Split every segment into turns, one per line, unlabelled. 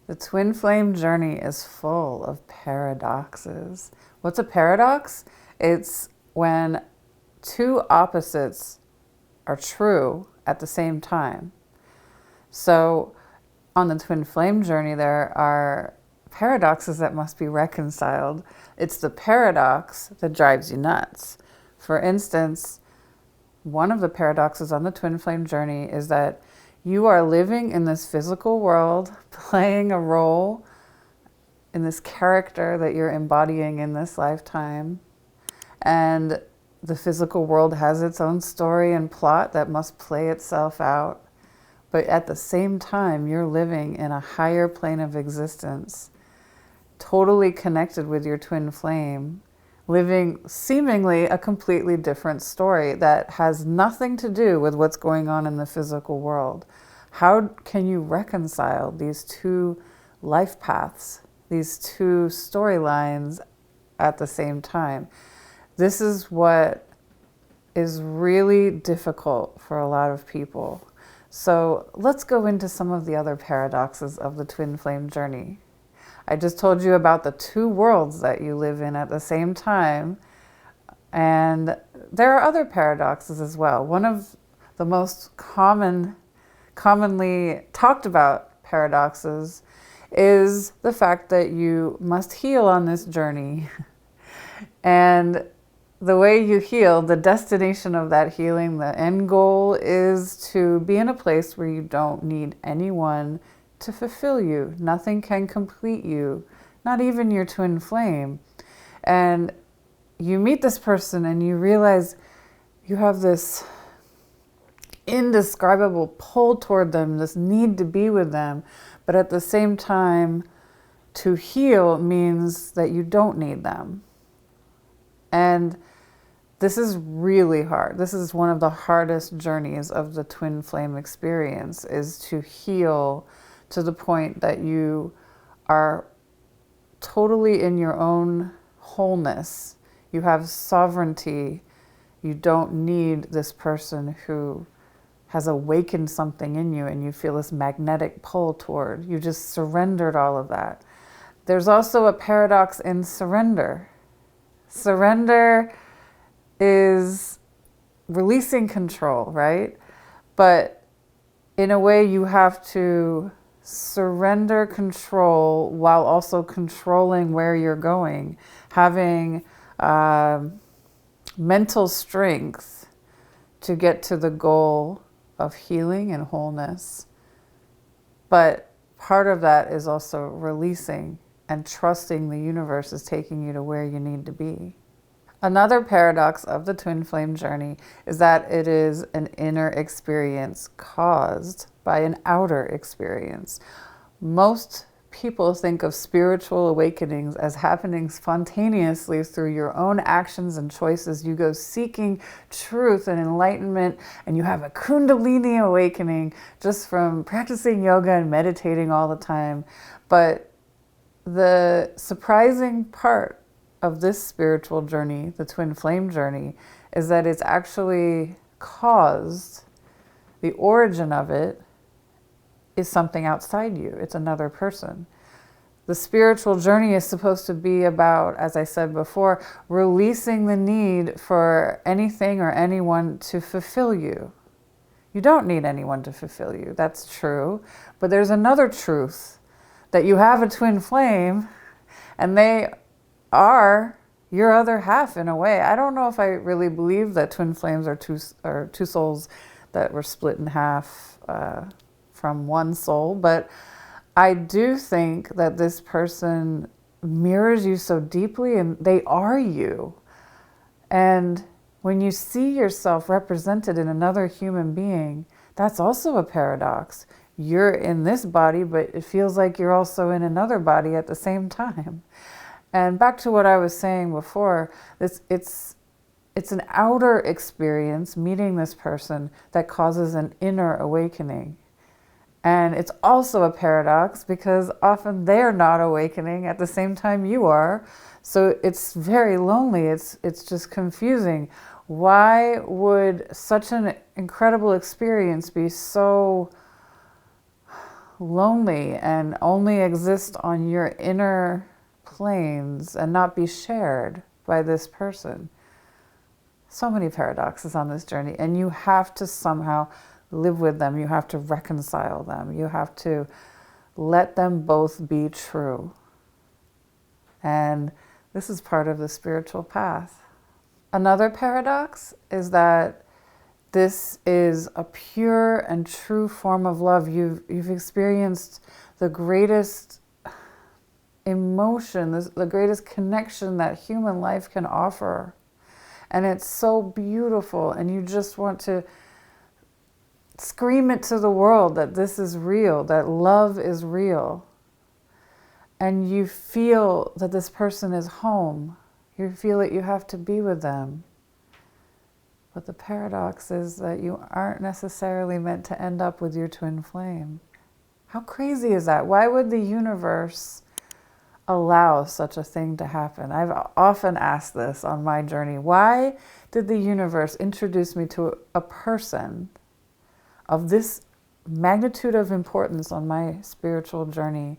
The twin flame journey is full of paradoxes. What's a paradox? It's when two opposites are true at the same time. So on the twin flame journey, there are paradoxes that must be reconciled. It's the paradox that drives you nuts. For instance, one of the paradoxes on the twin flame journey is that you are living in this physical world, playing a role in this character that you're embodying in this lifetime. And the physical world has its own story and plot that must play itself out. But at the same time, you're living in a higher plane of existence, totally connected with your twin flame, living seemingly a completely different story that has nothing to do with what's going on in the physical world. How can you reconcile these two life paths, these two storylines at the same time? This is what is really difficult for a lot of people. So let's go into some of the other paradoxes of the twin flame journey. I just told you about the two worlds that you live in at the same time. And there are other paradoxes as well. One of the most commonly talked about paradoxes is the fact that you must heal on this journey. And the way you heal, the destination of that healing, the end goal is to be in a place where you don't need anyone to fulfill you. Nothing can complete you, not even your twin flame. And you meet this person and you realize you have this indescribable pull toward them, this need to be with them. But at the same time, to heal means that you don't need them. And this is really hard. This is one of the hardest journeys of the twin flame experience, is to heal to the point that you are totally in your own wholeness. You have sovereignty. You don't need this person who has awakened something in you and you feel this magnetic pull toward. You just surrendered all of that. There's also a paradox in surrender. Surrender is releasing control, right? But in a way, you have to surrender control while also controlling where you're going, having mental strength to get to the goal of healing and wholeness. But part of that is also releasing and trusting the universe is taking you to where you need to be. Another paradox of the twin flame journey is that it is an inner experience caused by an outer experience. Most people think of spiritual awakenings as happening spontaneously through your own actions and choices. You go seeking truth and enlightenment, and you have a Kundalini awakening just from practicing yoga and meditating all the time. But the surprising part of this spiritual journey, the twin flame journey, is that it's actually caused, the origin of it is something outside you. It's another person. The spiritual journey is supposed to be about, as I said before, releasing the need for anything or anyone to fulfill you. You don't need anyone to fulfill you. That's true. But there's another truth, that you have a twin flame and they are your other half in a way. I don't know if I really believe that twin flames are two souls that were split in half from one soul, but I do think that this person mirrors you so deeply and they are you. And when you see yourself represented in another human being, that's also a paradox. You're in this body, but it feels like you're also in another body at the same time. And back to what I was saying before, it's an outer experience, meeting this person, that causes an inner awakening. And it's also a paradox because often they're not awakening at the same time you are. So it's very lonely. It's just confusing. Why would such an incredible experience be so lonely and only exist on your inner planes and not be shared by this person. So many paradoxes on this journey, and you have to somehow live with them. You have to reconcile them. You have to let them both be true. And this is part of the spiritual path. Another paradox is that this is a pure and true form of love. You've experienced the greatest emotion, the greatest connection that human life can offer. And it's so beautiful, and you just want to scream it to the world that this is real, that love is real. And you feel that this person is home. You feel that you have to be with them. But the paradox is that you aren't necessarily meant to end up with your twin flame. How crazy is that? Why would the universe allow such a thing to happen? I've often asked this on my journey. Why did the universe introduce me to a person of this magnitude of importance on my spiritual journey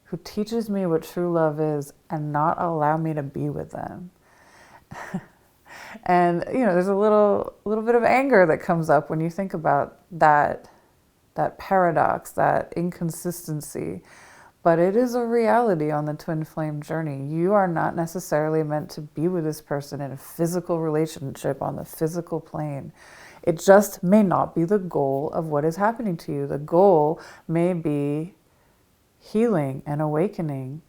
who teaches me what true love is and not allow me to be with them? And, there's a little bit of anger that comes up when you think about that paradox, that inconsistency. But it is a reality on the twin flame journey. You are not necessarily meant to be with this person in a physical relationship on the physical plane. It just may not be the goal of what is happening to you. The goal may be healing and awakening.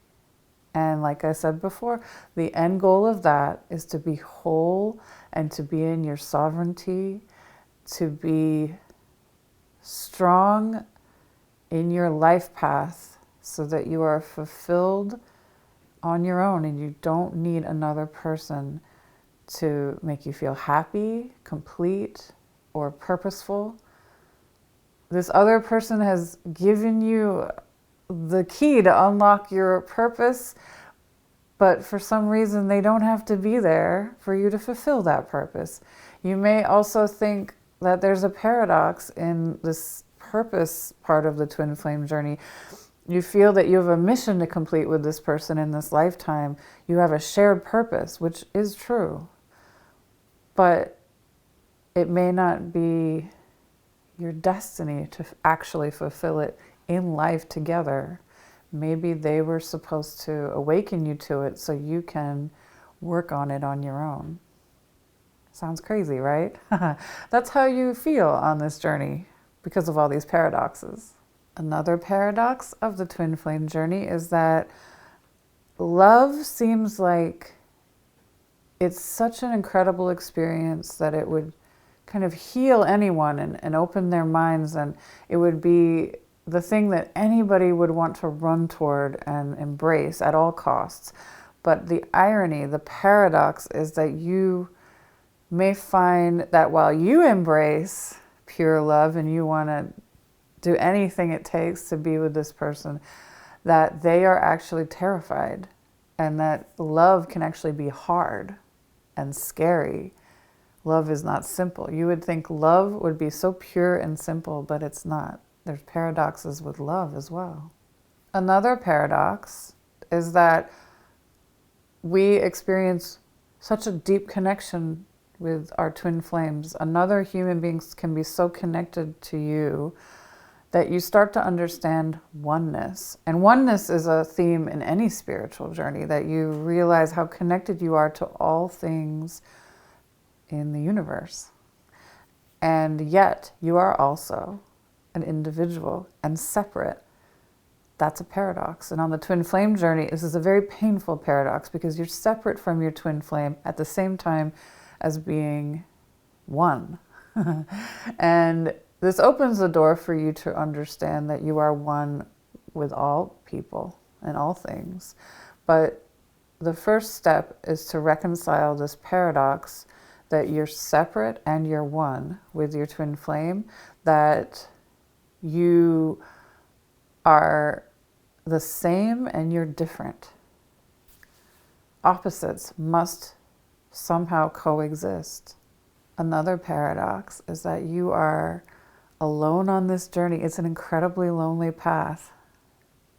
And like I said before, the end goal of that is to be whole and to be in your sovereignty, to be strong in your life path so that you are fulfilled on your own and you don't need another person to make you feel happy, complete, or purposeful. This other person has given you the key to unlock your purpose, but for some reason they don't have to be there for you to fulfill that purpose. You may also think that there's a paradox in this purpose part of the twin flame journey. You feel that you have a mission to complete with this person in this lifetime. You have a shared purpose, which is true, but it may not be your destiny to actually fulfill it in life together. Maybe they were supposed to awaken you to it so you can work on it on your own. Sounds crazy, right? That's how you feel on this journey because of all these paradoxes. Another paradox of the twin flame journey is that love seems like it's such an incredible experience that it would kind of heal anyone and open their minds, and it would be the thing that anybody would want to run toward and embrace at all costs. But the irony, the paradox, is that you may find that while you embrace pure love and you want to do anything it takes to be with this person, that they are actually terrified, and that love can actually be hard and scary. Love is not simple. You would think love would be so pure and simple, but it's not. There's paradoxes with love as well. Another paradox is that we experience such a deep connection with our twin flames. Another human being can be so connected to you that you start to understand oneness. And oneness is a theme in any spiritual journey, that you realize how connected you are to all things in the universe. And yet you are also an individual and separate. That's a paradox. And on the twin flame journey, this is a very painful paradox because you're separate from your twin flame at the same time as being one. And this opens the door for you to understand that you are one with all people and all things. But the first step is to reconcile this paradox that you're separate and you're one with your twin flame, that you are the same and you're different. Opposites must somehow coexist. Another paradox is that you are alone on this journey. It's an incredibly lonely path.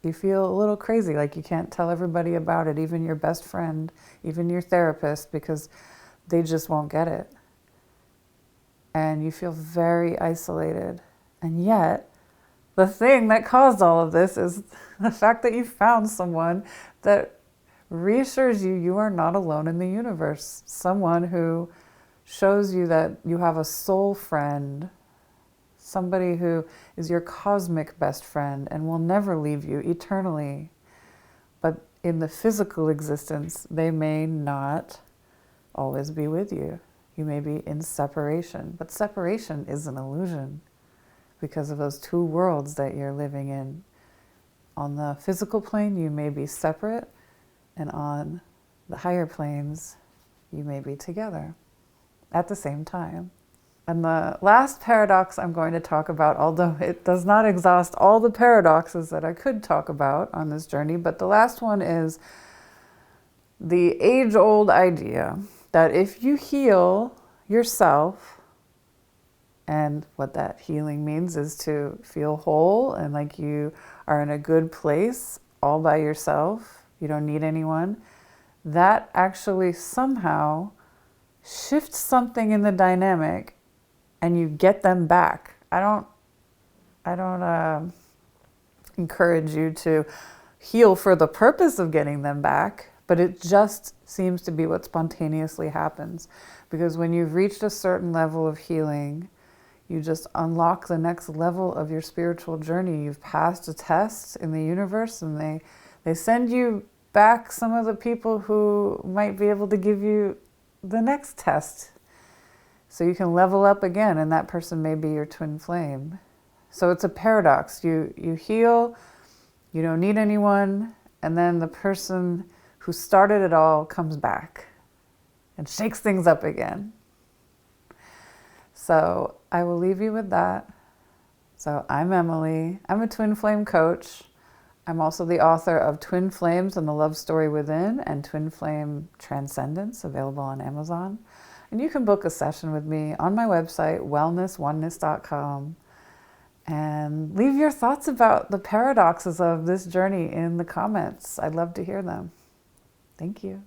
You feel a little crazy, like you can't tell everybody about it, even your best friend, even your therapist, because they just won't get it. And you feel very isolated. And yet, the thing that caused all of this is the fact that you found someone that reassures you you are not alone in the universe. Someone who shows you that you have a soul friend, somebody who is your cosmic best friend and will never leave you eternally. But in the physical existence, they may not always be with you. You may be in separation, but separation is an illusion because of those two worlds that you're living in. On the physical plane, you may be separate, and on the higher planes, you may be together at the same time. And the last paradox I'm going to talk about, although it does not exhaust all the paradoxes that I could talk about on this journey, but the last one is the age-old idea that if you heal yourself, and what that healing means is to feel whole and like you are in a good place all by yourself, you don't need anyone, that actually somehow shifts something in the dynamic and you get them back. I don't encourage you to heal for the purpose of getting them back, but it just seems to be what spontaneously happens. Because when you've reached a certain level of healing, you just unlock the next level of your spiritual journey. You've passed a test in the universe, and they send you back some of the people who might be able to give you the next test. So you can level up again, and that person may be your twin flame. So it's a paradox. You heal, you don't need anyone, and then the person who started it all comes back and shakes things up again. So I will leave you with that. So I'm Emily. I'm a twin flame coach. I'm also the author of Twin Flames and the Love Story Within and Twin Flame Transcendence, available on Amazon. And you can book a session with me on my website, wellnessoneness.com. And leave your thoughts about the paradoxes of this journey in the comments. I'd love to hear them. Thank you.